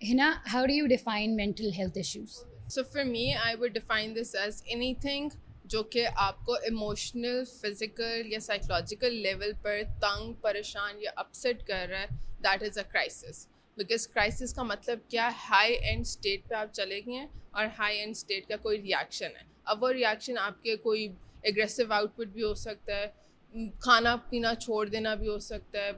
Hina, how do you define mental health issues? So for me, I would define this as anything जो कि आपको emotional, physical या psychological level पर तंग, परेशान या अपसेट कर रहा है, that is a crisis. Because crisis का मतलब क्या, हाई एंड स्टेट पे आप चले गए हैं और हाई एंड स्टेट का कोई रिएक्शन है. अब वो रिएक्शन आपके कोई एग्रेसिव आउटपुट भी हो सकता है, खाना पीना छोड़ देना भी हो सकता है,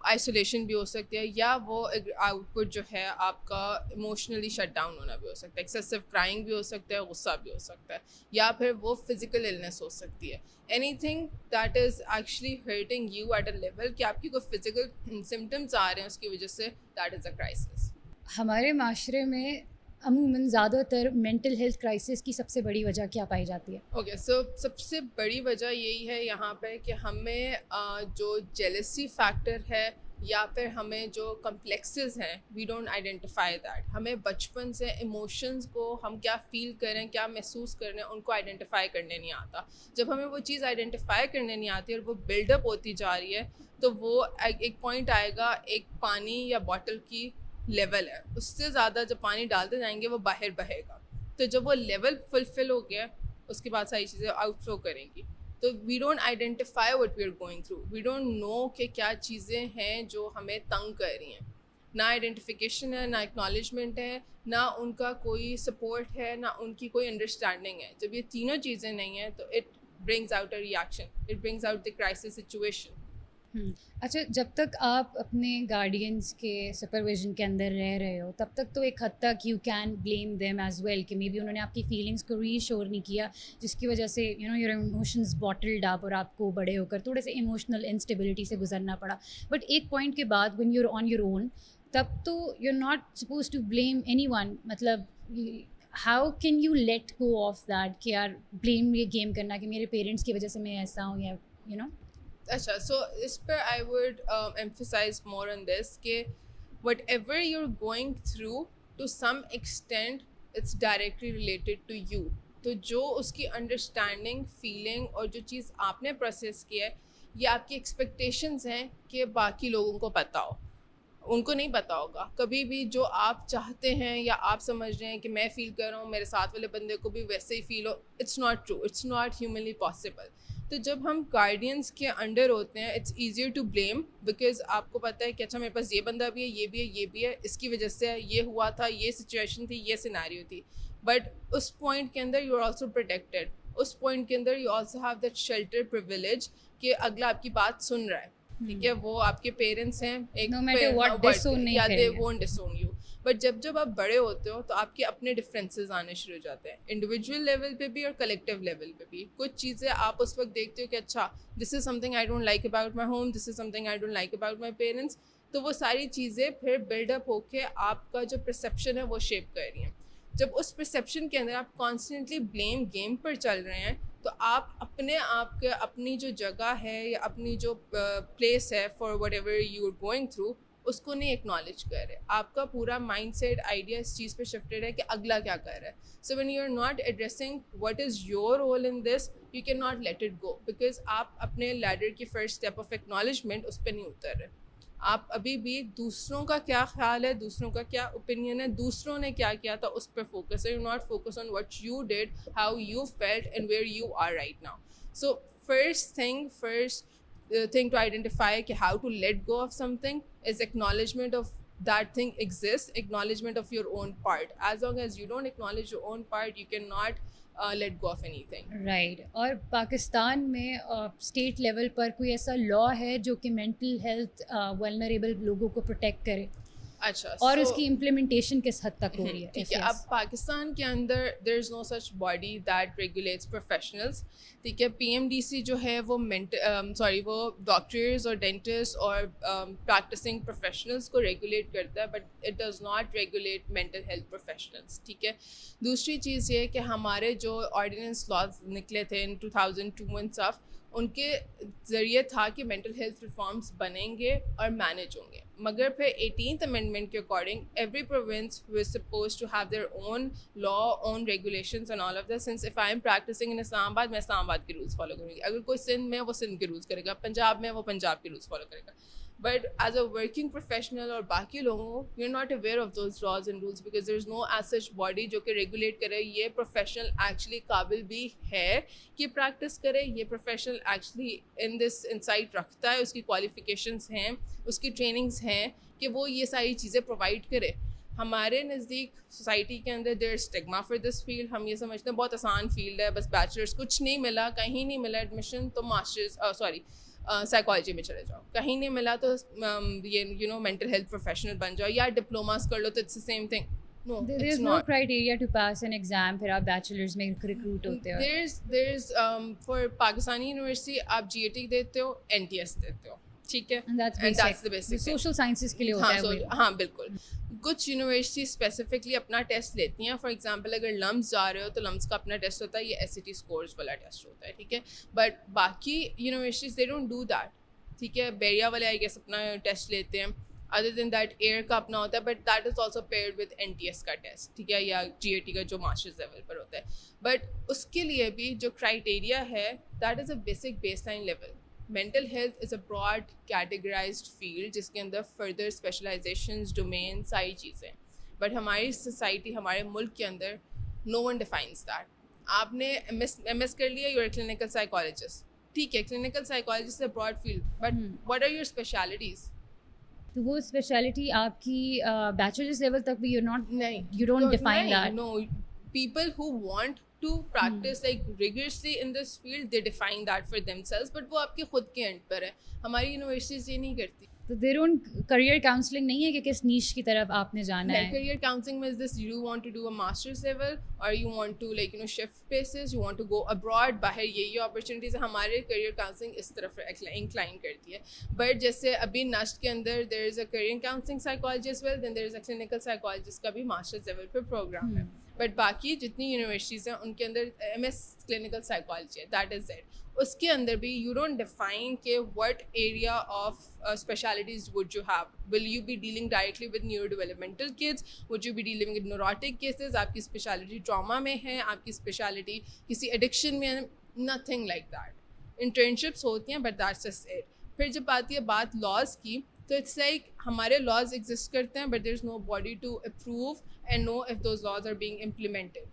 आइसोलेशन भी हो सकती है, या वो आउटपुट जो है आपका इमोशनली शट डाउन होना भी हो सकता है, एक्सेसिव क्राइंग भी हो सकता है, गुस्सा भी हो सकता है, या फिर वो फिजिकल इलनेस हो सकती है. Anything that is actually hurting you at a level कि आपकी कोई फिजिकल सिम्टम्स आ रहे हैं उसकी वजह से, दैट इज़ अ क्राइसिस. हमारे माशरे में अमूमन ज़्यादातर मेंटल हेल्थ क्राइसिस की सबसे बड़ी वजह क्या पाई जाती है? ओके, सो सबसे बड़ी वजह यही है यहाँ पे कि हमें जो जेलसी फैक्टर है या फिर हमें जो कम्प्लेक्सेस हैं, वी डोंट आइडेंटिफाई दैट. हमें बचपन से इमोशंस को, हम क्या फील करें, क्या महसूस कर रहे हैं, उनको आइडेंटिफाई करने नहीं आता. जब हमें वो चीज़ आइडेंटिफाई करने नहीं आती और वो बिल्डअप होती जा रही है, तो वो एक पॉइंट आएगा, एक पानी या बॉटल की लेवल है, उससे ज़्यादा जब पानी डालते जाएंगे वो बाहर बहेगा. तो जब वो लेवल फुलफिल हो गया, उसके बाद सारी चीज़ें आउटफ्लो करेंगी. तो we don't identify what we are going through, we don't know कि क्या चीज़ें हैं जो हमें तंग कर रही हैं. ना आइडेंटिफिकेशन है, ना एक्नॉलेजमेंट है, ना उनका कोई सपोर्ट है, ना उनकी कोई अंडरस्टैंडिंग है. जब ये तीनों चीज़ें नहीं हैं तो it brings out a reaction, it brings out the crisis situation. अच्छा, जब तक आप अपने गार्डियंस के सुपरविजन के अंदर रह रहे हो तब तक तो एक हद तक you can blame them as well कि मे बी उन्होंने आपकी फीलिंग्स को रीशोर नहीं किया, जिसकी वजह से योर इमोशंस बॉटल्ड अप और आपको बड़े होकर थोड़े से इमोशनल इंस्टेबिलिटी से गुजरना पड़ा. बट एक पॉइंट के बाद when you are on your own, तब तो you are not suppose to blame anyone. मतलब how can you let go of that कि यार ब्लेम ये गेम करना कि मेरे पेरेंट्स की वजह से मैं ऐसा हूँ, या यू नो. अच्छा, सो इस पर I would emphasise more on this कि whatever you are going through, to some extent it's directly related to you. तो जो उसकी अंडरस्टैंडिंग, फीलिंग और जो चीज़ आपने प्रोसेस किया है, ये आपकी एक्सपेक्टेशंस हैं कि बाकी लोगों को पता हो. उनको नहीं पता होगा कभी भी. जो आप चाहते हैं या आप समझ रहे हैं कि मैं फ़ील कर रहा हूँ, मेरे साथ वाले बंदे को भी वैसे ही फ़ील हो, it's not true, it's not humanly possible. तो जब हम गार्डियंस के अंडर होते हैं, it's easier to blame, because आपको पता है कि अच्छा मेरे पास ये बंदा भी है, ये भी है, ये भी है, इसकी वजह से ये हुआ था, ये सिचुएशन थी, ये सिनेरियो थी. बट उस पॉइंट के अंदर यू आर ऑल्सो प्रोटेक्टेड. उस पॉइंट के अंदर you also have that shelter privilege कि अगला आपकी बात सुन रहा है. ठीक है, वो आपके पेरेंट्स हैं, एक नो मैटर व्हाट डिसोन नहीं या दे करेंगे. Won't डिसोन you. बट जब जब आप बड़े होते हो तो आपके अपने डिफरेंसेस आने शुरू हो जाते हैं, इंडिविजुअल लेवल पे भी और कलेक्टिव लेवल पे भी. कुछ चीज़ें आप उस वक्त देखते हो कि अच्छा, this is something I don't like about my home, this is something I don't like about my parents. तो वो सारी चीज़ें फिर बिल्डअप होके आपका जो परसेप्शन है वो शेप कर रही हैं. जब उस परसेप्शन के अंदर आप कॉन्स्टेंटली ब्लेम गेम पर चल रहे हैं, तो आप अपने आप के, अपनी जो जगह है या अपनी जो प्लेस है for whatever you are going through, उसको नहीं एक्नॉलेज कर रहे. आपका पूरा माइंड सेट, आइडिया इस चीज़ पे शिफ्टेड है कि अगला क्या कर रहा है. So when you are not addressing what is your role in this, you can not let it go, because आप अपने लैडर की फर्स्ट स्टेप ऑफ एक्नॉलेजमेंट उस पर नहीं उतर रहे. आप अभी भी दूसरों का क्या ख्याल है, दूसरों का क्या ओपिनियन है, दूसरों ने क्या किया था, उस पर फोकस है. You not focus on what you did, how you felt and where you are right now. So first thing to identify कि how to let go of something is acknowledgement of that thing exists, acknowledgement of your own part. As long as you don't acknowledge your own part, you cannot let go of anything. Right. और पाकिस्तान में state level पर कोई ऐसा law है जो कि mental health vulnerable लोगों को प्रोटेक्ट करे, अच्छा, और so उसकी इम्प्लीमेंटेशन किस हद तक हो रही है? ठीक है. अब पाकिस्तान के अंदर there is no such body that regulates professionals. ठीक है, पीएमडीसी जो है वो वो डॉक्टर्स और डेंटिस्ट और प्रैक्टिसिंग प्रोफेशनल्स को रेगुलेट करता है, but it does not regulate mental health professionals. ठीक है. दूसरी चीज़ ये कि हमारे जो ऑर्डिनेंस लॉज निकले थे इन 2002 एंड स्टफ, उनके ज़रिए था कि मेंटल हेल्थ रिफॉर्म्स बनेंगे और मैनेज होंगे. मगर फिर 18th अमेंडमेंट के according every province was supposed to have their own law, own regulations and all of that. Since if I am practicing in Islamabad, मैं इस्लामाबाद के रूल्स फॉलो करूँगी. अगर कोई सिंध में, वो सिंध के रूल्स करेगा. पंजाब में, वो पंजाब के रूल्स फॉलो करेगा. But as a working professional और बाकी लोगों you are not aware of those laws and rules because there is no as such body जो कि रेगुलेट करे ये प्रोफेशनल एक्चुअली काबिल भी है कि प्रैक्टिस करे, ये professional actually in this insight रखता है, उसकी क्वालिफिकेशंस हैं, उसकी ट्रेनिंग्स हैं कि वो ये सारी चीज़ें प्रोवाइड करे। हमारे नज़दीक सोसाइटी के अंदर there stigma for this field, हम ये समझते हैं बहुत आसान फील्ड है, बस बैचलर्स, कुछ नहीं मिला, कहीं नहीं मिला एडमिशन तो मास्टर्स साइकोलॉजी में चले जाओ, कहीं नहीं मिला तो ये मेंटल हेल्थ प्रोफेशनल बन जाओ या डिप्लोमास कर लो तो it's the same thing. No, There it's is no not. criteria to pass an exam फिर आप बैचलर्स में रिक्रूट होते हो। There's for पाकिस्तानी यूनिवर्सिटी आप GAT देते हो, NTS देते हो, ठीक है, And that's and that's basic. the basic thing. Social sciences के लिए होता हाँ, है वो। हाँ बिल्कुल। कुछ यूनिवर्सिटी स्पेसिफिकली अपना टेस्ट लेती हैं, फॉर एग्जांपल अगर लम्स जा रहे हो तो लम्स का अपना टेस्ट होता है, ये SAT स्कोर्स वाला टेस्ट होता है, ठीक है, बट बाकी universities they don't do that, ठीक है। बैरिया वाले आई गेस अपना टेस्ट लेते हैं, अदर देन दैट एयर का अपना होता है, but that is also paired with NTS का टेस्ट, ठीक है, या GAT का जो मास्टर्स लेवल पर होता है, बट उसके लिए भी जो क्राइटेरिया है that is a basic baseline level. Mental health is a broad categorised field जिसके अंदर फर्दर स्पेशलाइजेशंस, डोमेन, सारी चीज़ें, बट हमारी सोसाइटी, हमारे मुल्क के अंदर नो वन डिफाइंस दैट। आपने MS कर लिया, यूर क्लिनिकल साइकोलॉजिस्ट, ठीक है, clinical psychologist is a broad field, but what are your specialities? तो वो स्पेशलिटी आपकी बैचलर्स लेवल तक भी नहीं, you don't define that. No, people who want to practice like rigorously in this field, they define that for themselves, but वो आपके खुद के एंड पर है। हमारी यूनिवर्सिटीज ये नहीं करती। तो they don't career counseling नहीं है कि किस नीश की तरफ आपने जाना है। Career counseling means this: you want to do a master's level, or you want to shift places, you want to go abroad, बाहर ये opportunities है। हमारे career counseling इस तरफ incline करती है, but जैसे अभी NUST के अंदर there is a career counseling psychology as well, then there is a clinical psychologist का भी master's level पे program है, बट बाकी जितनी यूनिवर्सिटीज़ हैं उनके अंदर MS क्लिनिकल साइकोलॉजी है, दैट इज़ इट। उसके अंदर भी यू डोंट डिफाइन के what area of specialities would you have, will you be dealing directly with neuro developmental kids, would you be dealing with neurotic cases, आपकी speciality trauma में है, आपकी speciality किसी addiction में है, नथिंग लाइक दैट। इंटर्नशिप्स होती हैं but that's just it. फिर जब आती है बात लॉज की, तो इट्स लाइक हमारे लॉज एग्जिस्ट करते हैं but there is no body to approve and know if those laws are being implemented.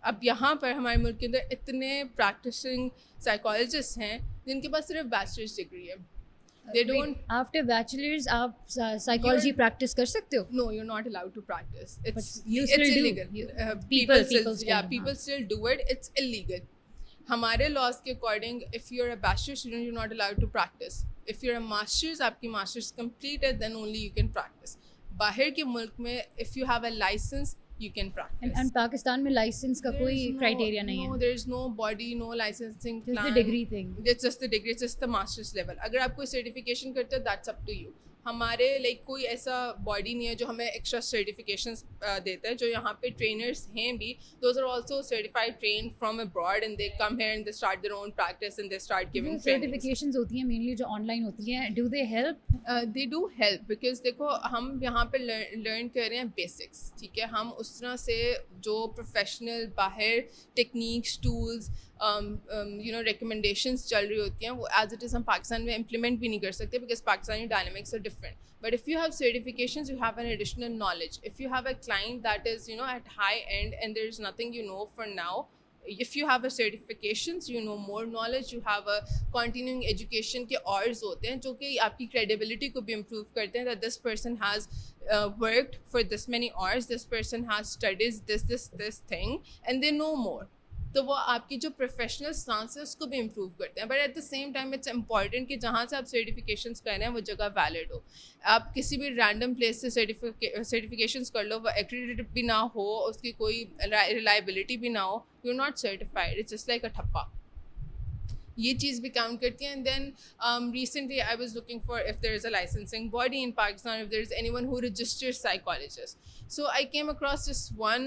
अब यहाँ पर हमारे मुल्क के अंदर इतने प्रैक्टिसिंग साइकोलॉजिस्ट हैं जिनके पास सिर्फ बैचलर्स डिग्री है, दे डोंट। आफ्टर बैचलर्स आप साइकोलॉजी प्रैक्टिस कर सकते हो? No, you're not allowed to practice. It's you it's still do. illegal. People people still do it. It's illegal. हमारे लॉज के according if you are a bachelor student you not allowed to practise. If you are a masters, आपकी masters complete है, then only you can practise. बाहर के मुल्क में if you have a licence you can practice. And Pakistan में licence का कोई criteria नहीं है? No, there is no body, no licensing plan. Just the degree thing. It's just the degree, it's just the master's level. अगर आप कोई certification करते हो that's up to you. हमारे कोई ऐसा बॉडी नहीं है जो हमें एक्स्ट्रा सर्टिफिकेशंस देता है। जो यहाँ पे ट्रेनर्स हैं भी, those are also certified train from abroad and they come here and they start their own practice and they start giving certifications होती हैं मेनली जो ऑनलाइन होती हैं, do they help? They do help because देखो हम यहाँ पे learn कर रहे हैं बेसिक्स, ठीक है। हम उस तरह से जो प्रोफेशनल बाहर टेक्निक्स, टूल्स, रिकमेंडेशंस चल रही होती हैं वो एज इट इज़ हम पाकिस्तान में इम्प्लीमेंट भी नहीं कर सकते because Pakistani dynamics are different. But if you have certifications you have an additional knowledge. If you have a client that is at high and and there is nothing for now, if you have a certifications, more knowledge, you have a continuing education के hours होते हैं जो कि आपकी credibility को भी improve करते हैं, that this person has worked for this many hours, this person has studied this thing and they know more. तो वो आपकी जो प्रोफेशनल स्टांस है उसको भी इम्प्रूव करते हैं। But at the same time it's important कि जहाँ से आप सर्टिफिकेशंस कर रहे हैं वो जगह वैलिड हो। आप किसी भी रैंडम प्लेस से सर्टिफिकेशंस कर लो, वो एक्रेडिटेड भी ना हो, उसकी कोई रिलायबिलिटी भी ना हो, you are not certified, it's just like a ठप्पा। ये चीज़ भी काउंट करती है। And then recently I was looking for if there is a licensing body in Pakistan, if there is anyone who registers psychologist. So I came across this one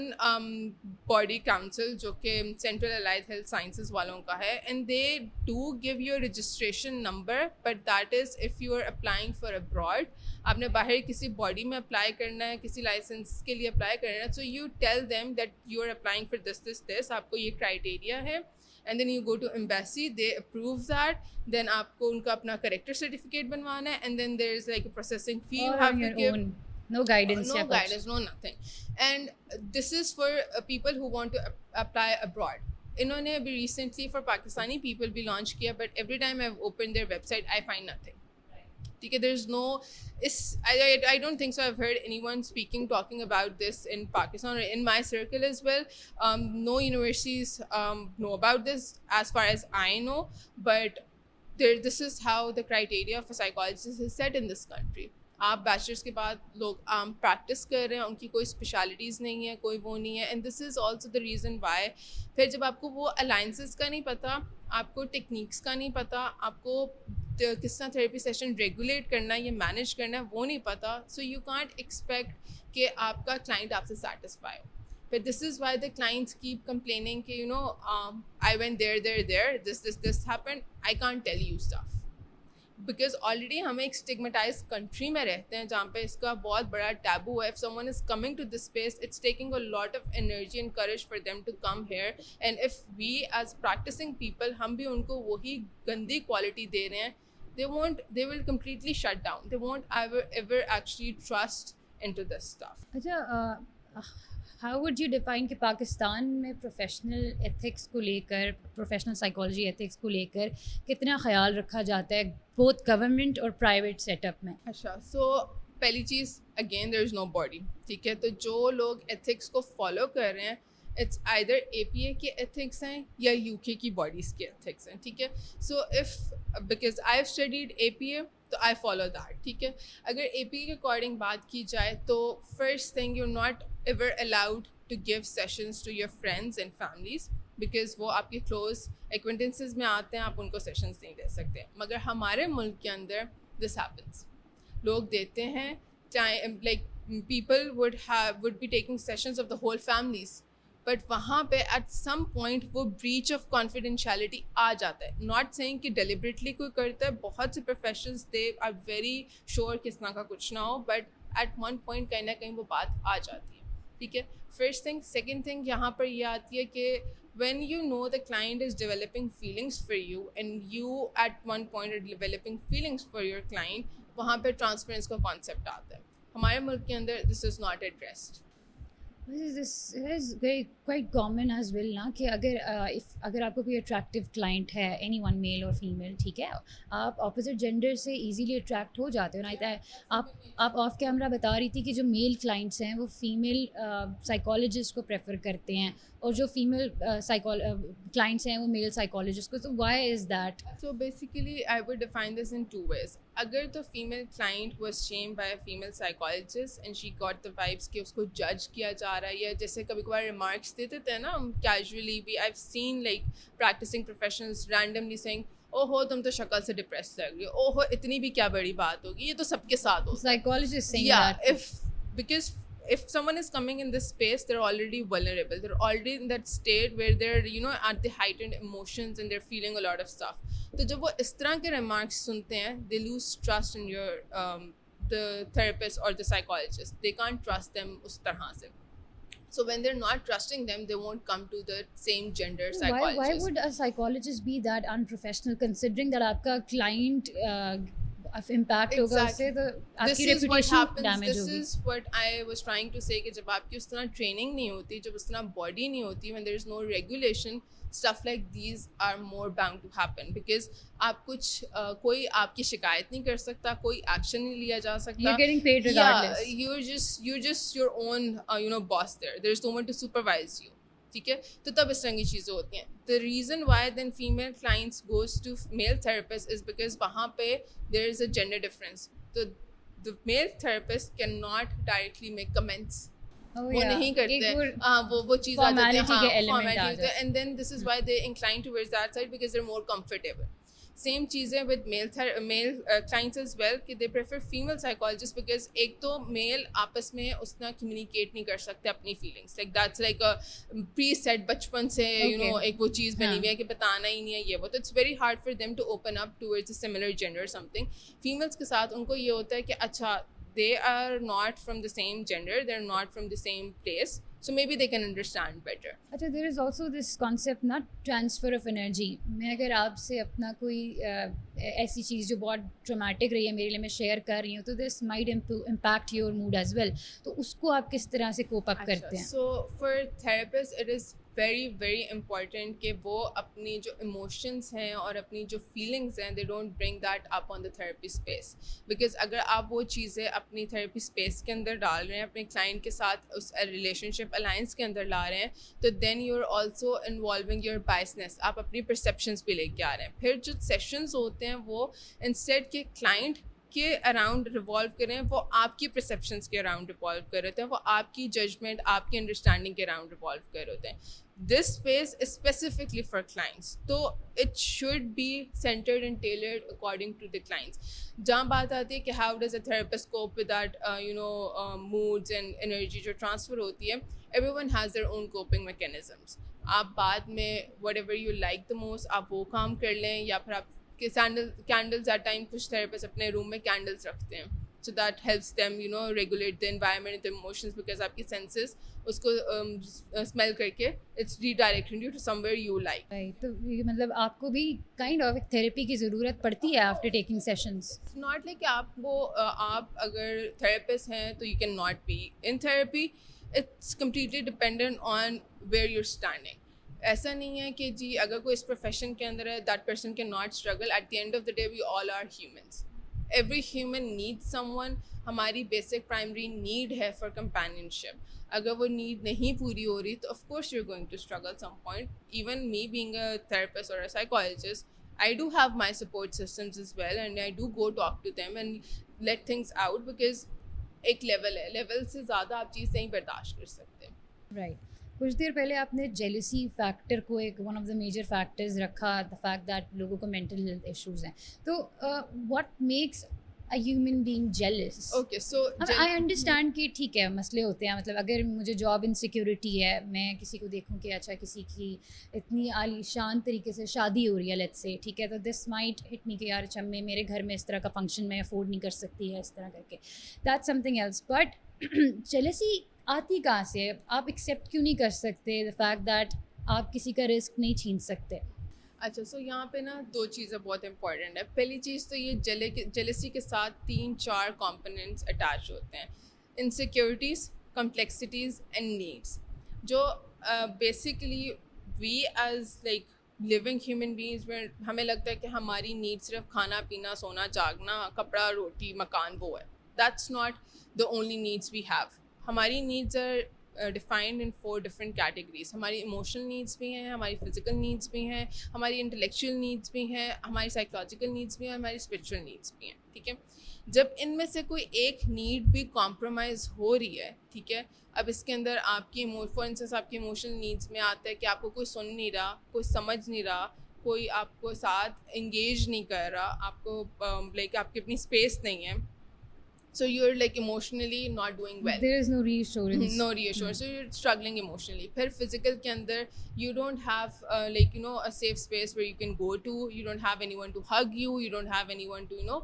body council जो कि central allied health sciences वालों का है, and they do give your registration number, but that is if you are applying for abroad. आपने बाहर किसी body में apply करना है, किसी लाइसेंस के लिए अप्लाई करना है, so you tell them that you are applying for this, आपको ये क्राइटेरिया है and then you go to embassy, they approve that, then आपको उनका अपना character certificate बनवाना है, and then there's like a processing fee you Or have on to your give. own, no guidance, No या कुछ. guidance, no nothing. And this is for people who want to apply abroad. इन्होंने अभी recently for Pakistani people भी launch किया, but every time I've opened their website I find nothing. ठीक है, there's no, I don't think so I've heard anyone talking about this in Pakistan or in my circle as well. No universities know about this as far as I know, but this is how the criteria for psychologists is set in this country. आप bachelors के बाद लोग practice कर रहे हैं, उनकी कोई specialities नहीं है, कोई वो नहीं है, and this is also the reason why फिर जब आपको वो अलाइंसेस का नहीं पता, आपको टेक्निक्स का नहीं पता, आपको किस तरह थेरेपी सेशन रेगुलेट करना है या मैनेज करना है वो नहीं पता, सो यू कांट एक्सपेक्ट कि आपका क्लाइंट आपसे सेटिस्फाई हो. But this is why the clients keep complaining कि I went there, this happened, I can't tell you stuff. Because already हम एक stigmatized country में रहते हैं जहाँ पे इसका बहुत बड़ा taboo है. If someone is coming to this space, it's taking a lot of energy and courage for them to come here. And if we as practicing people, हम भी उनको वही गंदी quality दे रहे हैं, they will completely shut down. They won't ever actually trust into this stuff. अच्छा, how would you define कि पाकिस्तान में प्रोफेशनल एथिक्स को लेकर, प्रोफेशनल साइकोलॉजी एथिक्स को लेकर कितना ख्याल रखा जाता है बोथ गवर्नमेंट और प्राइवेट सेटअप में? अच्छा, सो पहली चीज़ again there is know body. ठीक है, तो जो लोग एथिक्स को फॉलो कर रहे हैं, इट्स आइदर APA के एथिक्स हैं या UK की बॉडीज़ के एथिक्स हैं. ठीक है, so if because I have studied APA, तो आई फॉलो दैट. ठीक है, अगर APA के अकॉर्डिंग बात की जाए तो first thing, you not ever allowed to give sessions to your friends and families because वो आपके close acquaintances में आते हैं, आप उनको sessions नहीं दे सकते. मगर हमारे मुल्क के अंदर this happens. लोग देते हैं, चाहे like people would be taking sessions of the whole families, but वहाँ पे at some point वो breach of confidentiality आ जाता है. Not saying कि deliberately कोई करता है, बहुत से professionals they are very sure कि इस तरह का कुछ ना हो, but at one point कहीं ना कहीं वो बात आ जाती है. ठीक है, फर्स्ट थिंग. सेकेंड थिंग यहाँ पर ये आती है कि when you know the client is developing feelings for you and you at one point are developing feelings for your client, वहाँ पे ट्रांसफरेंस का कॉन्सेप्ट आता है. हमारे मुल्क के अंदर this is not addressed. This is quite common as well ना कि अगर आपको कोई अट्रैक्टिव क्लाइंट है, एनी वन मेल और फीमेल, ठीक है, आप ऑपोजिट जेंडर से इजीली अट्रैक्ट हो जाते हो ना. आप ऑफ कैमरा बता रही थी कि जो मेल क्लाइंट्स हैं वो फीमेल साइकोलॉजिस्ट को प्रेफर करते हैं और जो फीमेल क्लाइंट्स हैं वो मेल साइकोलॉजिस्ट को. तो why is that? So basically I would define this in two ways. अगर तो female client was shamed by a female psychologist and she got the vibes कि उसको जज किया जा रहा है, या जैसे कभी कभार remarks देते थे ना हम casually भी, I've seen like practicing professionals randomly saying, ओहो तुम तो शक्ल से डिप्रेस लग रही हो, ओहो इतनी भी क्या बड़ी बात होगी, ये तो सबके साथ होता है. Psychologist saying Yeah, that. because if someone is coming in this space, they're already vulnerable, they're already in that state where they're at the heightened emotions and they're feeling a lot of stuff. तो जब वो इस तरह के remarks सुनते हैं, they lose trust in your the therapist or the psychologist. They can't trust them उस तरह से. So when they're not trusting them, they won't come to the same gender psychologist. Why would a psychologist be that unprofessional considering that आपका client impact होगा उससे, तो आपकी reputation damage होगी. This is what I was trying to say कि जब आपकी उस तरह training नहीं होती, जब उस तरह body नहीं होती, when there is no regulation, stuff like these are more bound to happen because आप कोई आपकी शिकायत नहीं कर सकता, कोई action नहीं लिया जा सकता. You're getting paid regardless. Yeah, you're just your own boss there. There's no one to supervise you. ठीक है, तो तब इस तरह की चीज़ें होती हैं. The reason why then female clients goes to male therapist is because वहाँ पे there is a gender difference. So the male therapist cannot directly make comments. वो नहीं करते, वो चीज़ आ जाती है, formality होता है, and then this is why they incline towards that side because they're more comfortable. Same चीज़ें with male clients as well कि they prefer female psychologist because एक तो मेल आपस में उतना कम्युनिकेट नहीं कर सकते अपनी feelings, like that's like a pre set बचपन से एक वो चीज़ बनी हुई है कि बताना ही नहीं है ये वो, तो it's very hard for them to open up towards a similar gender something. Females के साथ उनको ये होता है कि अच्छा they are not from the same gender, they're not from the same place, so maybe they can understand better. अच्छा, there is also this concept ना, ट्रांसफ़र ऑफ एनर्जी। मैं अगर आपसे अपना कोई ऐसी चीज़ जो बहुत ट्रॉमेटिक रही है मेरे लिए, मैं शेयर कर रही हूँ, तो this might impact your mood as well, तो उसको आप किस तरह से कोप अप करते हैं? So for therapists it is very important कि वो अपनी जो emotions हैं और अपनी जो feelings हैं, they don't bring that up on the therapy space, because अगर आप वो चीज़ें अपनी therapy space के अंदर डाल रहे हैं, अपने client के साथ उस relationship alliance के अंदर ला रहे हैं, तो then you're also involving your biasness, आप अपनी perceptions भी लेके आ रहे हैं। फिर जो sessions होते हैं वो instead के client के अराउंड रिवॉल्व कर रहे हैं, वो आपकी परसेप्शंस के अराउंड रिवॉल्व कर रहे होते हैं, वो आपकी जजमेंट, आपकी अंडरस्टैंडिंग के अराउंड रिवॉल्व कर रहे होते हैं। This space is specifically for clients, तो it should be centered and tailored according to the clients. जहाँ बात आती है कि how does a therapist cope with that moods and energy जो ट्रांसफ़र होती है, everyone has their own coping mechanisms. आप बाद में whatever you like the most आप वो काम कर लें, या फिर आप कि कैंडल्स एट टाइम, कुछ थेरेपिस्ट अपने रूम में कैंडल्स रखते हैं, so that helps them regulate the environment, the emotions, because आपकी सेंसेस उसको स्मेल करके it's redirecting you to somewhere you like. Right, तो ये मतलब आपको भी काइंड ऑफ एक थेरेपी की ज़रूरत पड़ती है after taking sessions? Not like आपको आप अगर थेरेपिस्ट हैं तो you can not be in therapy, it's completely dependent on where you're standing. ऐसा नहीं है कि जी अगर कोई इस प्रोफेशन के अंदर है that person can not struggle. At the end of the day we all are humans, every human needs someone. हमारी बेसिक प्राइमरी नीड है फॉर कंपेनियनशिप। अगर वो नीड नहीं पूरी हो रही तो of course you are going to struggle some point. Even me being a therapist और a psychologist, I do have my support systems as well, and I do go talk to them and let things out, because एक level है, level से ज़्यादा आप चीज़ नहीं बर्दाश्त कर सकते। राइट, कुछ देर पहले आपने जेलसी फैक्टर को एक one of the major factors रखा, द फैक्ट दैट लोगों को मेंटल हेल्थ इश्यूज हैं, तो what makes a human being jealous? Okay, so I understand कि ठीक है मसले होते हैं, मतलब अगर मुझे जॉब इनसिक्योरिटी है, मैं किसी को देखूं कि अच्छा किसी की इतनी आलीशान तरीके से शादी हो रही है लेट्स से, ठीक है, तो दिस माइट हिट मी कि यार अच्छा मैं मेरे घर में इस तरह का फंक्शन मैं अफोर्ड नहीं कर सकती है, इस तरह करके, that's something else. But jealousy आती कहाँ से? आप एक्सेप्ट क्यों नहीं कर सकते द फैक्ट दैट आप किसी का रिस्क नहीं छीन सकते? अच्छा, सो यहाँ पे ना दो चीज़ें बहुत इंपॉर्टेंट है। पहली चीज़ तो ये जेलसी के साथ 3-4 कंपोनेंट्स अटैच होते हैं, इनसिक्योरिटीज़, कम्प्लेक्सिटीज़ एंड नीड्स, जो basically we as like living human beings में हमें लगता है कि हमारी नीड सिर्फ खाना पीना सोना जागना कपड़ा रोटी मकान वो है। That's not the only needs we have. हमारी needs are defined in 4 different categories. हमारी इमोशनल नीड्स भी हैं, हमारी फिजिकल नीड्स भी हैं, हमारी इंटेलेक्चुअल नीड्स भी हैं, हमारी साइकोलॉजिकल नीड्स भी हैं, हमारी स्पिरिचुअल नीड्स भी हैं, ठीक है। जब इनमें से कोई एक नीड भी कॉम्प्रोमाइज़ हो रही है, ठीक है, अब इसके अंदर आपकी फॉर इंस्टेंस आपकी इमोशनल नीड्स में आता है कि आपको कोई सुन नहीं रहा, कोई समझ नहीं रहा, कोई आपको साथ इंगेज नहीं कर रहा, आपको लाइक आपकी अपनी स्पेस नहीं है, so you're like emotionally not doing well, there is no reassurance, no reassurance, so you're struggling emotionally. फिर physical के अंदर you don't have like you know a safe space where you can go to, you don't have anyone to hug you, you don't have anyone to you know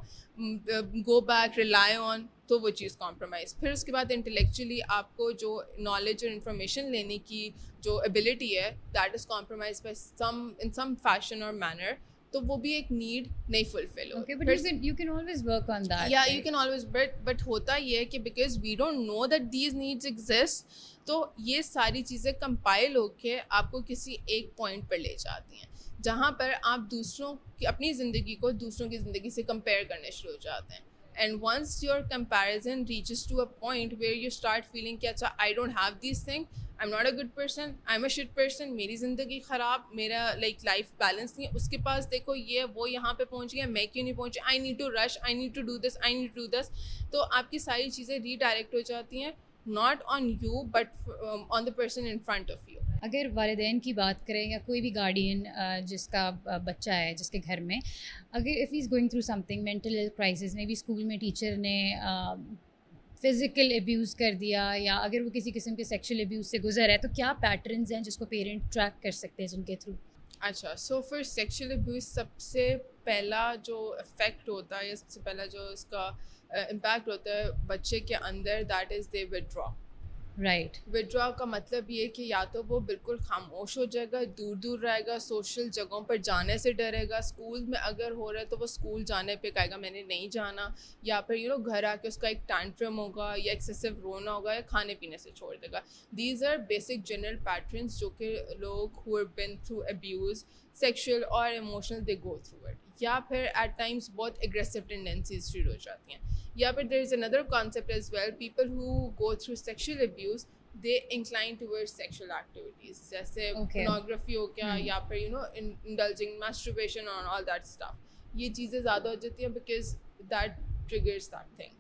go back rely on, तो वो चीज़ compromise. फिर उसके बाद intellectually आपको जो knowledge और information लेने की जो एबिलिटी है that is compromise by some in some fashion और मैनर, तो वो भी एक नीड नहीं फुलफिल हो। okay, but you can always work on that, yeah, right? you can always, but होता ये है कि because we don't know that these needs exist, तो ये सारी चीज़ें कंपाइल होके आपको किसी एक पॉइंट पर ले जाती हैं जहाँ पर आप दूसरों की अपनी ज़िंदगी को दूसरों की ज़िंदगी से कंपेयर करने शुरू हो जाते हैं। And once your comparison reaches to a point where you start feeling कि अच्छा I don't have these things, I'm not a good person, I'm a shit person, मेरी ज़िंदगी ख़राब, मेरा like life balance नहीं है, उसके पास देखो ये वो यहाँ पे पहुँच गया, मैं क्यों नहीं पहुँची, I need to rush, I need to do this, I need to do this, तो आपकी सारी चीज़ें रीडायरेक्ट हो जाती हैं not on you but on the person in front of you. अगर वालिदैन की बात करें या कोई भी गार्डियन जिसका बच्चा है जिसके घर में अगर if he is going through something mental health crisis, may be school में टीचर ने फिज़िकल एब्यूज़ कर दिया या अगर वो किसी किस्म के सेक्शुअल एब्यूज़ से गुजर है, तो क्या पैटर्न्स हैं जिसको पेरेंट ट्रैक कर सकते हैं जिनके थ्रू? अच्छा, सो फिर सेक्शुअल अब्यूज़ सबसे पहला जो इफ़ेक्ट होता है या सबसे पहला जो इसका इम्पैक्ट होता है बच्चे के अंदर, that is they withdraw. Right. Withdraw का मतलब ये कि या तो वो बिल्कुल खामोश हो जाएगा, दूर दूर रहेगा, सोशल जगहों पर जाने से डरेगा, स्कूल में अगर हो रहा है तो वो स्कूल जाने पे कहेगा मैंने नहीं जाना, या फिर घर आके उसका एक टैंट्रम होगा या एक्सेसिव रोना होगा या खाने पीने से छोड़ देगा। These are basic general patterns जो कि लोग who have been through abuse sexual और emotional they go through it, या फिर एट टाइम्स बहुत एग्रेसिव टेंडेंसीज शुरू हो जाती हैं। या फिर there is another concept as well, people who go through sexual abuse they incline towards sexual activities जैसे pornography हो गया या फिर indulging masturbation and all that stuff, ये चीज़ें ज़्यादा हो जाती हैं because that triggers that thing।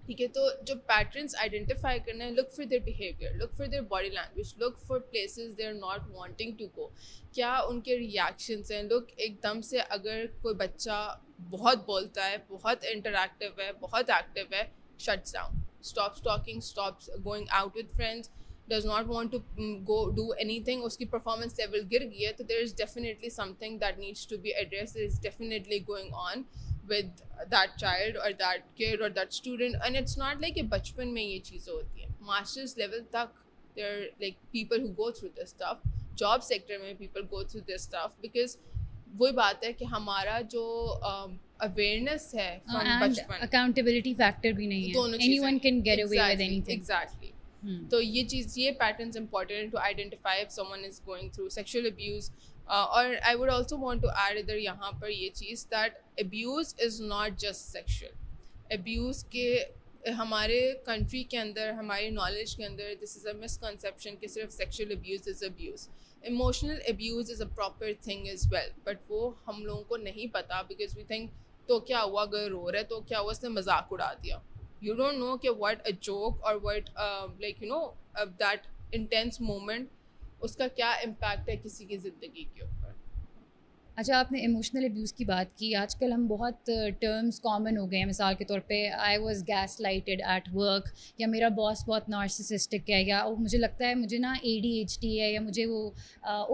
ठीक है, तो जो पैटर्न्स आइडेंटिफाई करना है, look for their behaviour, look for their body language, look for places they are not wanting to go, क्या उनके रिएक्शंस हैं। लुक एकदम से अगर कोई बच्चा बहुत बोलता है, बहुत इंटरैक्टिव है, बहुत एक्टिव है, shuts down, stops talking, stops going out with friends, does not want to go do anything, उसकी performance level गिर गई है, तो there is definitely something that needs to be addressed, there is definitely going on with that child or that kid or that student, and it's not like कि बचपन में ये चीज़ें होती हैं, masters level तक there are like people who go through this stuff, job sector में people go through this stuff, because वही बात है कि हमारा जो अवेयरनेस है बचपन, अकाउंटेबिलिटी फैक्टर भी नहीं है, anyone can get away with anything. Exactly. तो ये patterns important to identify if someone is going through sexual abuse. और I would also want to add इधर यहाँ पर ये चीज़ that abuse is not just sexual abuse के हमारे कंट्री के अंदर, हमारी नॉलेज के अंदर दिस इज़ अ मिसकंसेप्शन कि सिर्फ sexual abuse is abuse. Emotional abuse is a proper thing is well, but वो हम लोगों को नहीं पता बिकॉज वी थिंक तो क्या हुआ, अगर रो रहा है तो क्या हुआ, उसने मजाक उड़ा दिया। यू डोंट नो कि व्हाट अ जोक और what like that intense moment, उसका क्या इम्पैक्ट है किसी की ज़िंदगी के ऊपर। अच्छा, आपने इमोशनल अब्यूज़ की बात की। आजकल हम बहुत टर्म्स कॉमन हो गए हैं, मिसाल के तौर पे I was gas lighted at work, या मेरा बॉस बहुत नार्सिसिस्टिक है, या मुझे लगता है मुझे ना ADHD है, या मुझे वो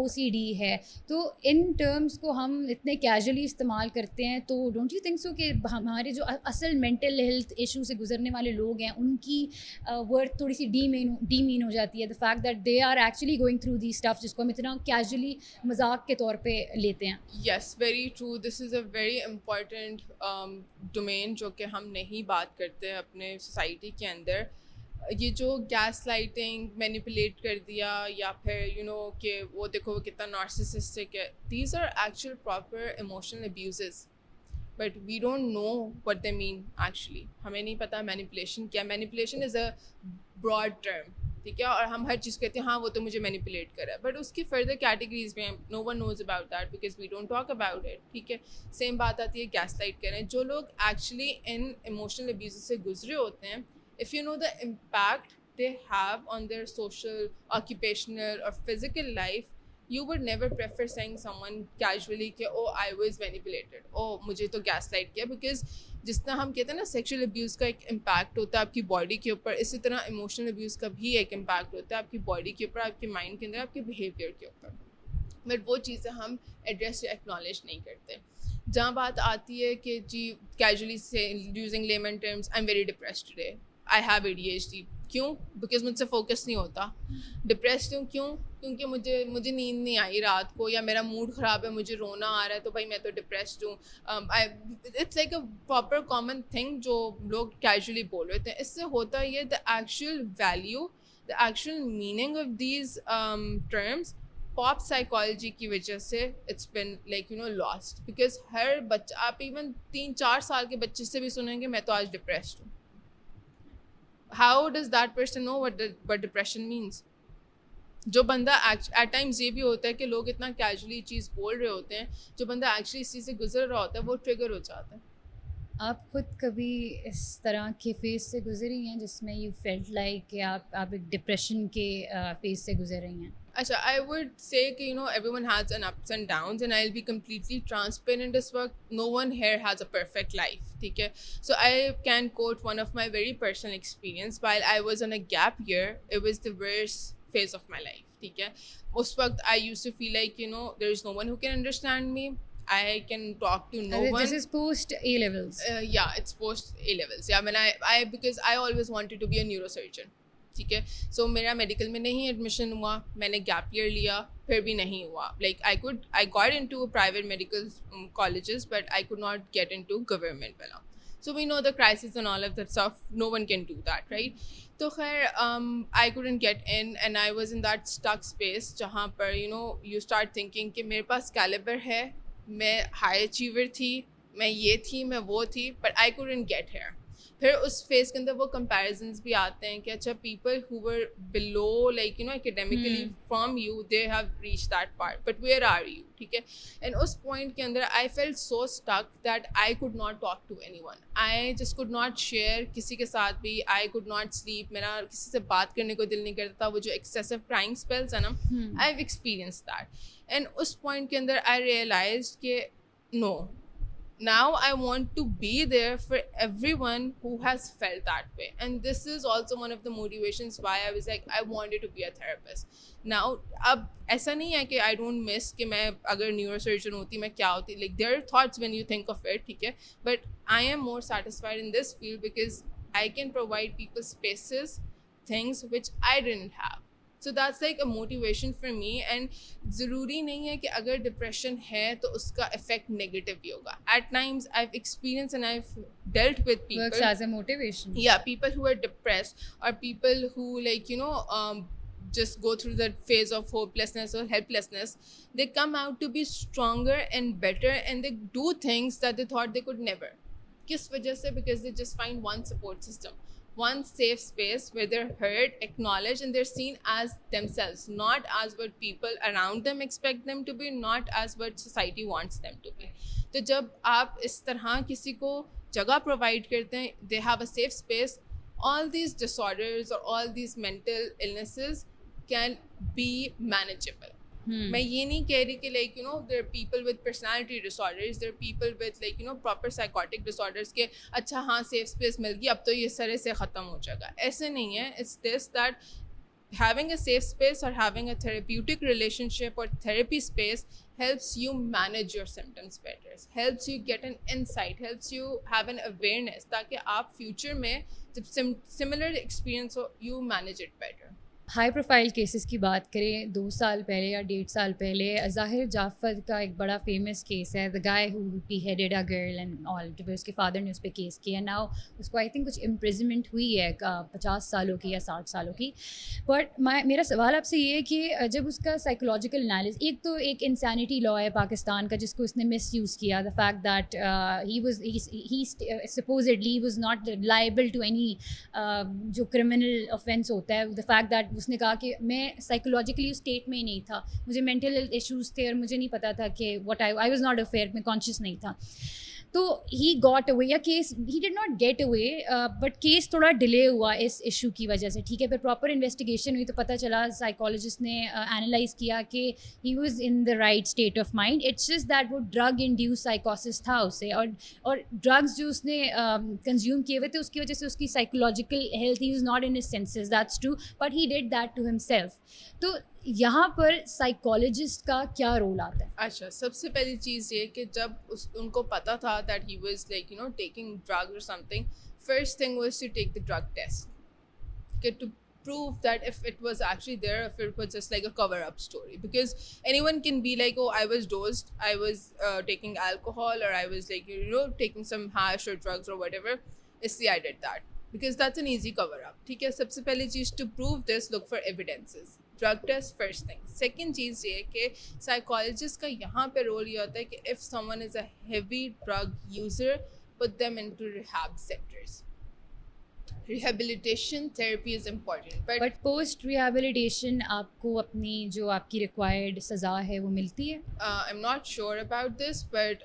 OCD है। तो इन टर्म्स को हम इतने कैजुअली इस्तेमाल करते हैं, तो डोंट यू थिंक सो कि हमारे जो असल मेंटल हेल्थ इशू से गुजरने वाले लोग हैं उनकी वर्थ थोड़ी सी डीमीन हो जाती है, the fact that they are actually going through the stuff जिसको हम इतना कैजुअली मजाक के तौर पे लेते हैं। Yes, very true. This is a very important domain जो कि हम नहीं बात करते हैं अपने सोसाइटी के अंदर। ये जो गैस लाइटिंग, मैनिपुलेट कर दिया, या फिर कि वो देखो वो कितना नार्सिसिस्टिक है, these are actual proper emotional abuses, but we don't know what they mean actually। हमें नहीं पता मैनिपुलेशन क्या। Manipulation is a broad term, ठीक है, और हम हर चीज़ कहते हैं हाँ वो तो मुझे मैनिपुलेट कर रहा है, बट उसकी फर्दर कैटेगरीज में no one knows about that because we don't talk about it. ठीक है, सेम बात आती है गैस लाइट करें। जो लोग एक्चुअली इन इमोशनल अब्यूज से गुजरे होते हैं, if you know the impact they have on their social, occupational और physical life, you would never prefer saying someone casually कि oh I was manipulated, oh मुझे तो गैस लाइट किया, because जितना हम कहते हैं ना सेक्शुअल अब्यूज़ का एक इम्पैक्ट होता है आपकी बॉडी के ऊपर, इसी तरह इमोशनल अब्यूज़ का भी एक इम्पैक्ट होता है आपकी बॉडी के ऊपर, आपके माइंड के अंदर, आपके बिहेवियर के ऊपर, बट वो चीज़ें हम एड्रेस या एक्नॉलेज नहीं करते। जहाँ बात आती है कि जी कैजुअली से using lemon terms, I am very depressed today, I have ADHD, क्यों? बिकॉज मुझसे फोकस नहीं होता। डिप्रेस्ड हूँ क्यों? क्योंकि मुझे नींद नहीं आई रात को, या मेरा मूड ख़राब है, मुझे रोना आ रहा है, तो भाई मैं तो डिप्रेस्ड हूँ। It's like a proper common thing जो लोग कैजुअली बोल रहे थे। इससे होता ये the actual value, the actual meaning of these terms pop psychology की वजह से it's been like lost, because हर बच्चा, आप इवन 3-4 साल के बच्चे से भी सुनेंगे मैं तो आज डिप्रेस्ड हूँ। How does that person know what depression means? जो बंदा एट टाइम्स ये भी होता है कि लोग इतना कैजुअली चीज़ बोल रहे होते हैं, जो बंदा एक्चुअली इस चीज़ से गुजर रहा होता है वो ट्रिगर हो जाता है। आप खुद कभी इस तरह के फेज से गुजरी हैं जिसमें यू फेल्ट लाइक कि आप एक डिप्रेशन के फेज से गुजर रही हैं? अच्छा, I would say कि everyone has an ups and downs, and I'll be completely transparent as well. No one here has a perfect life, ठीक है? So I can quote one of my very personal experience. While I was on a gap year, it was the worst phase of my life, ठीक है? उस वक्त I used to feel like there is no one who can understand me. I can talk to no one. This is post A levels. Yeah, it's post A levels. Yeah, I mean, I because I always wanted to be a neurosurgeon. ठीक है. सो मेरा medical में नहीं admission हुआ, मैंने gap year लिया, फिर भी नहीं हुआ. Like I got into private medical colleges but I could not get into government वाला. So we know the crisis and all of that stuff. No one can do that, right? तो खैर I couldn't get in and I was in that stuck space जहाँ पर you start thinking कि मेरे पास caliber है, मैं high achiever थी, मैं ये थी, मैं वो थी, but I couldn't get here. फिर उस फेज के अंदर वो comparisons भी आते हैं कि अच्छा people who were below like academically from you they have reached that part but where are you, ठीक है. and उस point के अंदर I felt so stuck that I could not talk to anyone. I just could not share किसी के साथ भी. I could not sleep. मेरा किसी से बात करने को दिल नहीं करता था. वो जो excessive crying spells है ना, I've experienced that. and उस point के अंदर I realized कि no, now I want to be there for everyone who has felt that way. And this is also one of the motivations why I was like I wanted to be a therapist. Now अब ऐसा नहीं है कि I don't miss कि मैं अगर neurosurgeon होती मैं क्या होती. like there are thoughts when you think of it, ठीक है, but I am more satisfied in this field because I can provide people spaces, things which I didn't have. So that's like a motivation for me. and ज़रूरी नहीं है कि अगर depression है तो उसका effect negative भी होगा. At times I've experienced and I've dealt with people. Works as a motivation. Yeah, people who are depressed or people who just go through that phase of hopelessness or helplessness. They come out to be stronger and better and they do things that they thought they could never. किस वजह से? Because they just find one support system, one safe space where they're heard, acknowledged, and they're seen as themselves, not as what people around them expect them to be, not as what society wants them to be. तो जब आप इस तरह किसी को जगह provide करते हैं, they have a safe space, all these disorders or all these mental illnesses can be manageable. मैं ये नहीं कह रही कि there are people with personality disorders, there are people with proper psychotic disorders के अच्छा हाँ safe space मिल गई अब तो ये सरे से ख़त्म हो जाएगा. ऐसे नहीं है. It's this that having a safe space or having a therapeutic relationship or therapy space helps you manage your symptoms better, helps you get an insight, helps you have an awareness ताकि आप future में जब similar experience हो you manage it better. High profile cases की बात करें, 2 साल पहले या 1.5 साल पहले ज़ाहिर जाफ़र का एक बड़ा फेमस केस है, the guy who beheaded a girl and all. जब उसके फादर ने उस पर केस किया, नाउ उसको आई थिंक कुछ इम्प्रिजनमेंट हुई है 50 सालों की या 60 सालों की. बट मेरा सवाल आपसे ये है कि जब उसका साइकोलॉजिकल एनालिसिस, एक तो एक इंसानिटी लॉ है पाकिस्तान का जिसको उसने मिस यूज़ किया, the fact that he supposedly was not liable to any जो क्रिमिनल ऑफेंस होता है, द फैक्ट दैट उसने कहा कि मैं साइकोलॉजिकली उस स्टेट में ही नहीं था, मुझे मेंटल हेल्थ इश्यूज़ थे और मुझे नहीं पता था कि what I was not aware, मैं कॉन्शियस नहीं था. तो ही गॉट अवे, या case he did not get away but case थोड़ा डिले हुआ इस इशू की वजह से, ठीक है. फिर प्रॉपर इन्वेस्टिगेशन हुई तो पता चला, साइकोलॉजिस्ट ने एनालाइज किया कि he was in the right state of mind. It's just that वो ड्रग इंड्यूस साइकोसिस था उसे, और ड्रग्स जो उसने कंज्यूम किए हुए थे उसकी वजह से उसकी psychological health, he is not in his senses, that's true, but he did that to himself. तो यहाँ पर साइकोलॉजिस्ट का क्या रोल आता है? अच्छा, सबसे पहली चीज़ ये कि जब उनको पता था that he was taking drug और something, first thing was to take the drug test, कि to prove that if it was actually there, if it was just like a cover-up story. Because anyone can be like, oh, I was dosed, I was taking alcohol, or I was taking some hash or drugs or whatever. See, I did that. Because that's an easy cover-up. ठीक है, सबसे पहली चीज़, to prove this, look for evidences. Drug test, first thing. Second चीज़ ये कि psychologist का यहाँ पे role ये होता है कि if someone is a heavy drug user, put them into rehab centers. Rehabilitation therapy is important, but post rehabilitation आपको अपनी जो आपकी required सज़ा है वो मिलती है? I'm not sure about this, but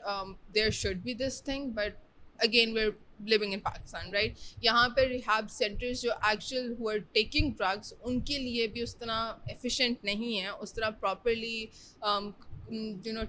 there should be this thing, but again we're living in Pakistan, right? यहाँ पे rehab centers जो actual who are taking drugs उनके लिए भी उस तरह efficient नहीं है, उस तरह properly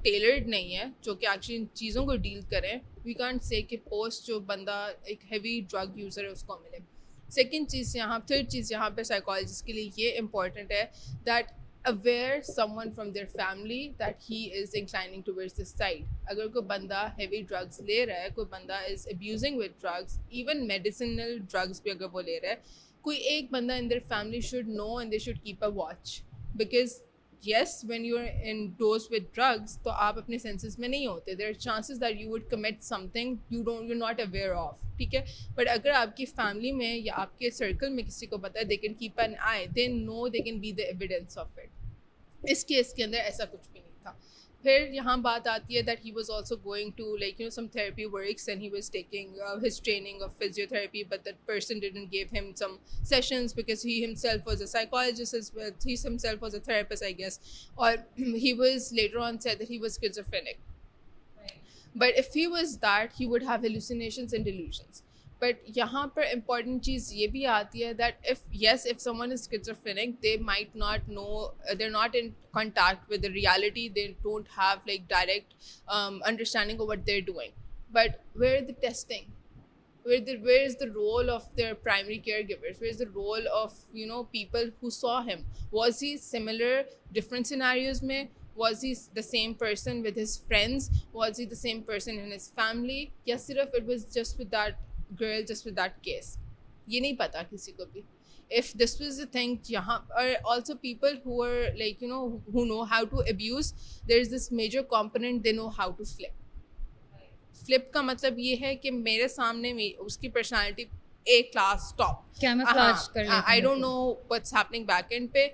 tailored नहीं है जो कि actually इन चीज़ों को deal करें. We can't say कि post जो बंदा एक heavy drug user है उसको मिले. सेकेंड चीज़ यहाँ, थर्ड चीज़ यहाँ पे साइकोलॉजिस्ट के लिए ये इम्पॉर्टेंट है that aware someone from their family that he is inclining towards this side. अगर कोई बंदा हेवी ड्रग्स ले रहा है, कोई बंदा is abusing with drugs, even medicinal drugs भी अगर वो ले रहा है, कोई एक बंदा in their family should know and they should keep a watch, because yes, when you're endorsed with drugs तो आप अपने senses में नहीं होते, there are chances that you would commit something you're not aware of, ठीक है. but अगर आपकी family में या आपके circle में किसी को पता है, they can keep an eye, they know they can be the evidence of it. इस केस के अंदर ऐसा कुछ भी नहीं था. फिर यहाँ बात आती है that he was also going to some therapy works and he was taking his training of physiotherapy, but that person didn't give him some sessions because he himself was a psychologist as well, he himself was a therapist I guess, or he was later on said that he was schizophrenic. But if he was that, he would have hallucinations and delusions. But यहाँ पर important चीज़ ये भी आती है that if someone is schizophrenic, they might not know, they're not in contact with the reality, they don't have like direct understanding of what they're doing. But where is the testing? Where is the role of their primary caregivers? Where is the role of people who saw him? Was he similar different scenarios में? Was he the same person with his friends? Was he the same person in his family? या सिर्फ it was just with that girl, just with that case? ये नहीं पता किसी को भी. If this was the thing यहाँ, or also people who are like who know how to abuse, there is this major component, they know how to flip. Flip का मतलब ये है कि मेरे सामने उसकी personality A class top, camouflage कर लेते हैं. I don't know what's happening back end पे,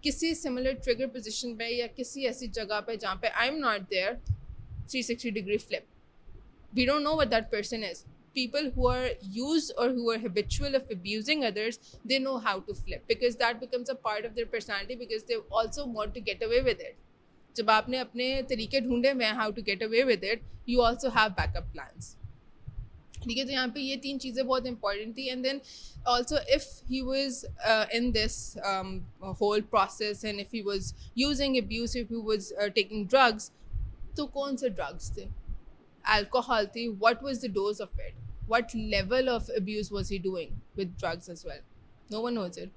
किसी similar trigger position पे या किसी ऐसी जगह पे जहाँ पे I'm not there, 360-degree flip. We don't know what that person is. People who are used or who are habitual of abusing others, they know how to flip, because that becomes a part of their personality, because they also want to get away with it. जब आपने अपने तरीके ढूंढे हुए हैं how to get away with it, you also have backup plans. ठीक है, तो यहाँ पे ये तीन चीज़ें बहुत important थी. And then also if he was in this whole process and if he was using abuse, if he was taking drugs, तो कौन से drugs थे? Alcohol थी. What was the dose of it? What level of abuse was he doing with drugs as well? No one knows it.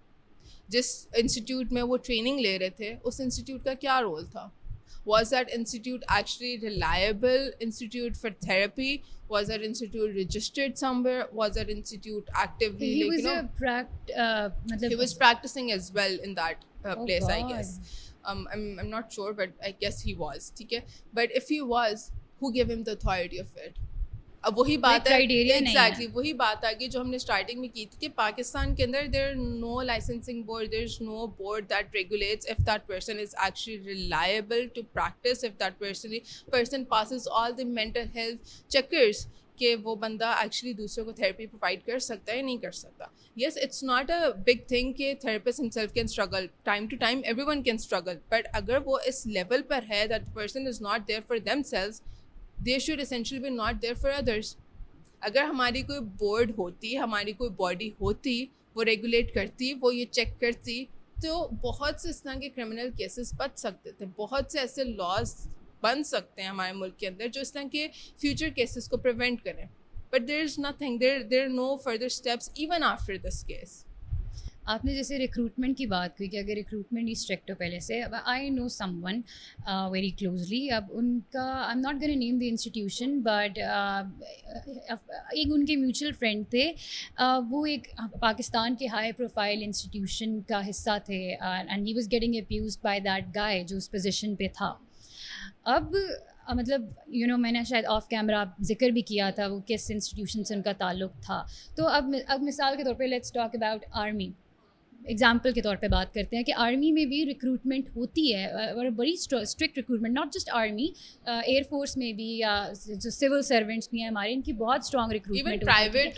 जिस institute में वो training ले रहे थे, उस institute का क्या role था? Was that institute actually reliable institute for therapy? Was that institute registered somewhere? Was that institute actively He was he was practicing as well in that place, I God. guess. I'm not sure, but I guess he was. ठीक है, but if he was, who gave him the authority of it? अब वही बात है, exactly वही बात आ गई जो हमने स्टार्टिंग में की थी कि पाकिस्तान के अंदर there are no licensing board, there is no board that regulates if that person is actually reliable to practice, if that person passes all the mental health checkers कि वो बंदा एक्चुअली दूसरों को थेरेपी प्रोवाइड कर सकता है या नहीं कर सकता. Yes, it's not a big thing कि therapist himself can struggle, time to time everyone can struggle, but अगर वो इस लेवल पर है that the person is not there for themselves, they should essentially be not there for others. अगर हमारी कोई board होती, हमारी कोई बॉडी होती, वो रेगुलेट करती, वो ये चेक करती, तो बहुत से इस तरह के क्रिमिनल केसेस बच सकते थे, बहुत से ऐसे लॉज बन सकते हैं हमारे मुल्क के अंदर जो इस तरह के फ्यूचर केसेस को प्रिवेंट करें. But there is nothing, there are no further steps even after this case. आपने जैसे रिक्रूटमेंट की बात की कि अगर रिक्रूटमेंट ही स्ट्रिक्ट हो पहले से. अब I know someone very closely, अब उनका I am not gonna name the institution, but एक उनके म्यूचुअल फ्रेंड थे, वो एक पाकिस्तान के हाई प्रोफाइल इंस्टीट्यूशन का हिस्सा थे, and he was getting abused by that guy जो उस पोजीशन पे था. अब मतलब मैंने शायद ऑफ कैमरा जिक्र भी किया था वो किस इंस्टीट्यूशन से उनका ताल्लुक़ था. तो अब मिसाल के तौर पे let's talk about army. Example के तौर पे बात करते हैं कि आर्मी में भी रिक्रूटमेंट होती है, और बड़ी strict recruitment, not just army, air force में भी या जो सिविल सर्वेंट्स भी हैं हमारे, इनकी बहुत strong recruitment even private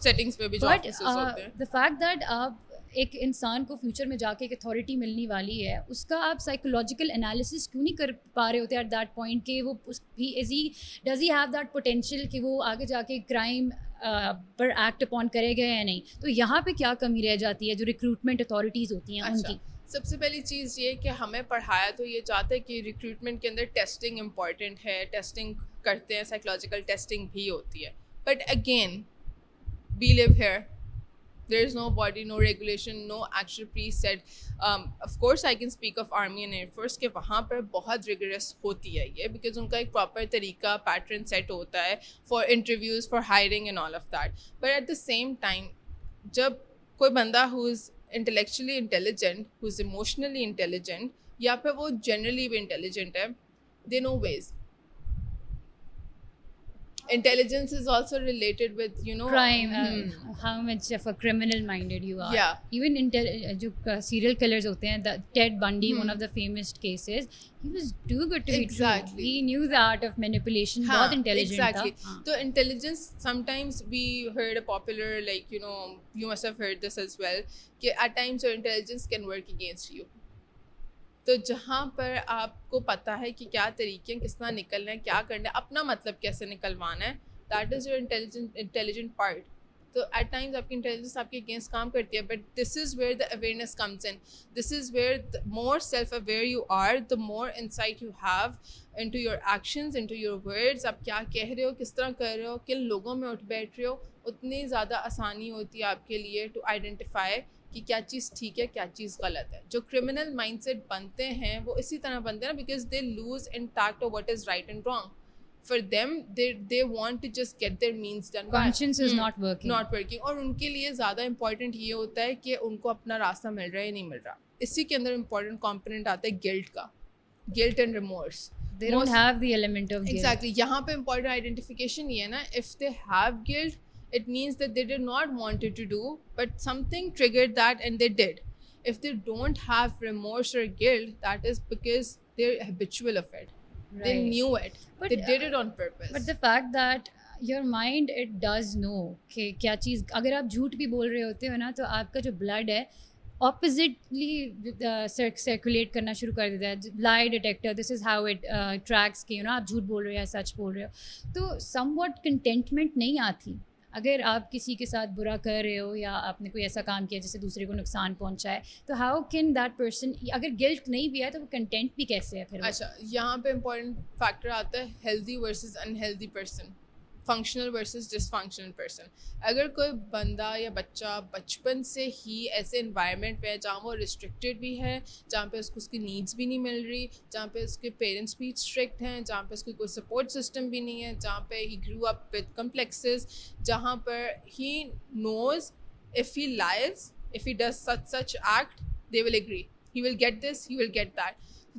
settings में भी जो ऑफिसर्स होते हैं. द फैक्ट दैट आप एक इंसान को फ्यूचर में जाके एक अथॉरिटी मिलने वाली है, उसका आप साइकोलॉजिकल एनालिसिस क्यों नहीं कर पा रहे होते एट दैट पॉइंट कि वो does he have that potential कि वो आगे जाके क्राइम पर एक्ट अपॉन करेगा या नहीं. तो यहाँ पे क्या कमी रह जाती है जो रिक्रूटमेंट अथॉरिटीज़ होती हैं उनकी? सबसे पहली चीज़ ये कि हमें पढ़ाया तो ये जाता है कि रिक्रूटमेंट के अंदर टेस्टिंग इम्पॉर्टेंट है, टेस्टिंग करते हैं, साइकोलॉजिकल टेस्टिंग भी होती है. But again we live here, there is no body, no regulation, no actual preset. Of course I can speak of army and air force कि वहाँ पर बहुत rigorous होती है ये, because उनका एक proper तरीका pattern set होता है for interviews, for hiring and all of that. But at the same time, जब कोई बंदा who is intellectually intelligent, who is emotionally intelligent, या फिर वो जनरली भी इंटेलिजेंट है, they know ways. Intelligence is also related with, you know, crime, how much of a criminal minded you are. Yeah. Even जो serial killers होते हैं, the Ted Bundy, one of the famous cases, he was too good to be true. Exactly. He knew the art of manipulation. हाँ, बहुत intelligent exactly. था. So intelligence, sometimes we heard a popular, like, you know, you must have heard this as well, कि at times your intelligence can work against you. तो जहाँ पर आपको पता है कि क्या तरीके हैं, किस तरह निकलना है, क्या करना है, अपना मतलब कैसे निकलवाना है, that is your intelligent part. तो एट टाइम्स आपकी इंटेलिजेंस आपके अगेंस्ट काम करती है, but this is where the awareness comes in. This is where the more self aware you are, the more insight you have into your actions, into your words. आप क्या कह रहे हो, किस तरह कर रहे हो, किन लोगों में उठ बैठ रहे हो, उतनी ज़्यादा आसानी होती है आपके लिए टू आइडेंटिफाई कि क्या चीज़ ठीक है, क्या चीज़ गलत है. जो क्रिमिनल माइंडसेट बनते हैं वो इसी तरह बनते हैं ना, because they lose intact of what is right and wrong. For them they want to just get there means done. Conscience is not working. और उनके लिए ज़्यादा इंपॉर्टेंट ये होता है कि उनको अपना रास्ता मिल रहा है या नहीं मिल रहा. इसी के अंदर इंपॉर्टेंट कॉम्पोनेंट आता है गिल्ट का, guilt and remorse. They don't have the element of guilt. Exactly. यहाँ पे important आइडेंटिफिकेशन ये है ना, if they have guilt, it means that they did not want it to do, but something triggered that and they did. If they don't have remorse or guilt, that is because they're habitual of it. Right. They knew it. But, they did it on purpose. But the fact that your mind, it does know कि क्या चीज़, अगर आप झूठ भी बोल रहे होते हो ना, तो आपका जो ब्लड है ऑपोजिटली सर्कुलेट करना शुरू कर देता है. Lie detector, this is how it tracks कि आप झूठ बोल रहे हो या सच बोल रहे हो. तो समवॉट कंटेंटमेंट नहीं आती अगर आप किसी के साथ बुरा कर रहे हो या आपने कोई ऐसा काम किया जिससे दूसरे को नुकसान पहुंचा है. तो हाउ कैन दैट पर्सन, अगर गिल्ट नहीं भी है तो वो कंटेंट भी कैसे है फिर? अच्छा, यहाँ पे इम्पोर्टेंट फैक्टर आता है healthy versus unhealthy person, functional versus dysfunctional person. अगर कोई बंदा या बच्चा बचपन से ही ऐसे इन्वायरमेंट पे है जहाँ वो रिस्ट्रिक्टेड भी है, जहाँ पे उसको उसकी नीड्स भी नहीं मिल रही, जहाँ पे उसके पेरेंट्स भी स्ट्रिक्ट हैं, जहाँ पे उसकी कोई सपोर्ट सिस्टम भी नहीं है, जहाँ पे he grew up with complexes, जहाँ पर he knows if he lies, if he does such act, they will agree, he will get this, he will get that.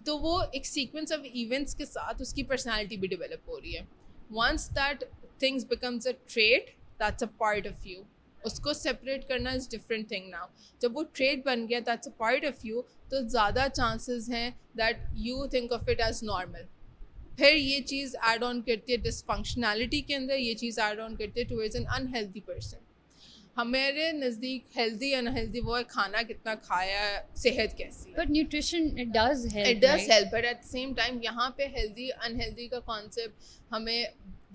तो वो एक सीक्वेंस ऑफ इवेंट्स के साथ उसकी पर्सनैलिटी भी डेवलप हो रही है. Once that things becomes a trait, that's a part of you. उसको separate करना is different thing now. जब वो trait बन गया, that's a part of you, तो ज़्यादा chances हैं that you think of it as normal. फिर ये चीज़ add on करती है dysfunctionality के अंदर, ये चीज़ add on करती है towards an unhealthy person. हमारे नज़दीक हेल्दी अनहेल्दी वो है खाना कितना खाया, सेहत कैसी है. But nutrition it does help. It does help, but at the same time यहाँ पे हेल्दी अनहेल्दी का कॉन्सेप्ट हमें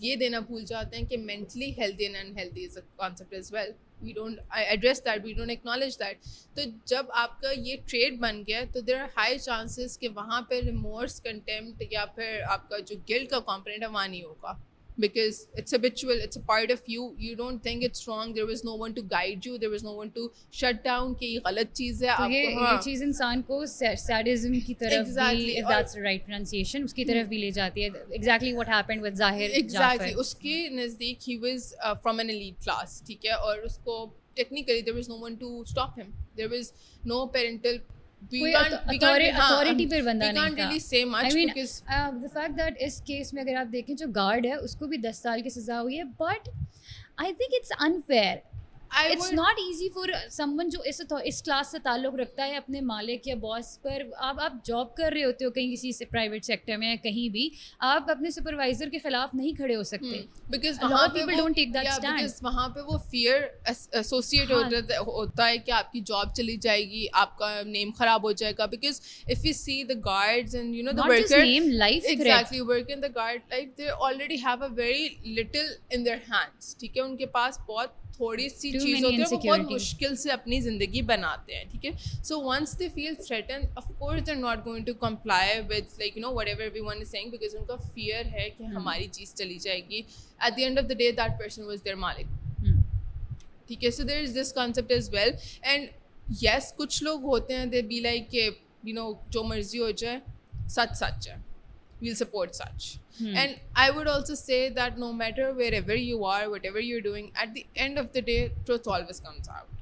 ये देना भूल जाते हैं कि mentally healthy and unhealthy is a concept as well. We don't address that, we don't acknowledge that. तो जब आपका ये ट्रेड बन गया तो देयर आर हाई चांसेस कि वहाँ पे रिमोर्स, कंटेम्प्ट या फिर आपका जो गिल्ट का कॉम्पोनेंट है वहाँ नहीं होगा. Because it's habitual, it's a part of you. You don't think it's wrong. There was no one to guide you. There was no one to shut down कि ये गलत चीज़ है. तो ये चीज़ इंसान को सैडिज्म की तरफ भी, if that's the right pronunciation, उसकी तरफ भी ले जाती है. Exactly what happened with Zahir Exactly. Jafar. उसके नज़दीक he was from an elite class, ठीक है, और उसको technically there was no one to stop him. There was no parental. कोई अथॉरिटी पर बंदा नहीं था. really say much. I mean, because the fact that इस केस में अगर आप देखें जो गार्ड है उसको भी 10 साल की सज़ा हुई है, but I think it's unfair. It's not easy for someone जो इस क्लास से ताल्लुक़ रखता है अपने मालिक या बॉस पर. आप जॉब कर रहे होते हो कहीं किसी से प्राइवेट सेक्टर में या कहीं भी, आप अपने सुपरवाइजर के खिलाफ नहीं खड़े हो सकते. बिकॉज वहाँ पे वो फियर एसोसिएट होता है कि आपकी जॉब चली जाएगी, आपका नेम खराब हो जाएगा. Because if you see the guards and you know the worker, exactly, work in the guard life, they already have a very little in their hands. ठीक है, उनके पास बहुत थोड़ी सी चीज़ होती है, वो बहुत मुश्किल से अपनी ज़िंदगी बनाते हैं. ठीक है, so once they feel threaten, of course they are not going to comply with like you know whatever everyone is saying, because उनका फियर है कि हमारी चीज़ चली जाएगी. At the end of the day that person was their मालिक. ठीक है, so there is this concept as well. And yes, कुछ लोग होते हैं दे बी लाइक कि यू नो जो मर्जी हो जाए, सच सच है, we'll support such. And I would also say that no matter wherever you are, whatever you're doing, at the end of the day, truth always comes out.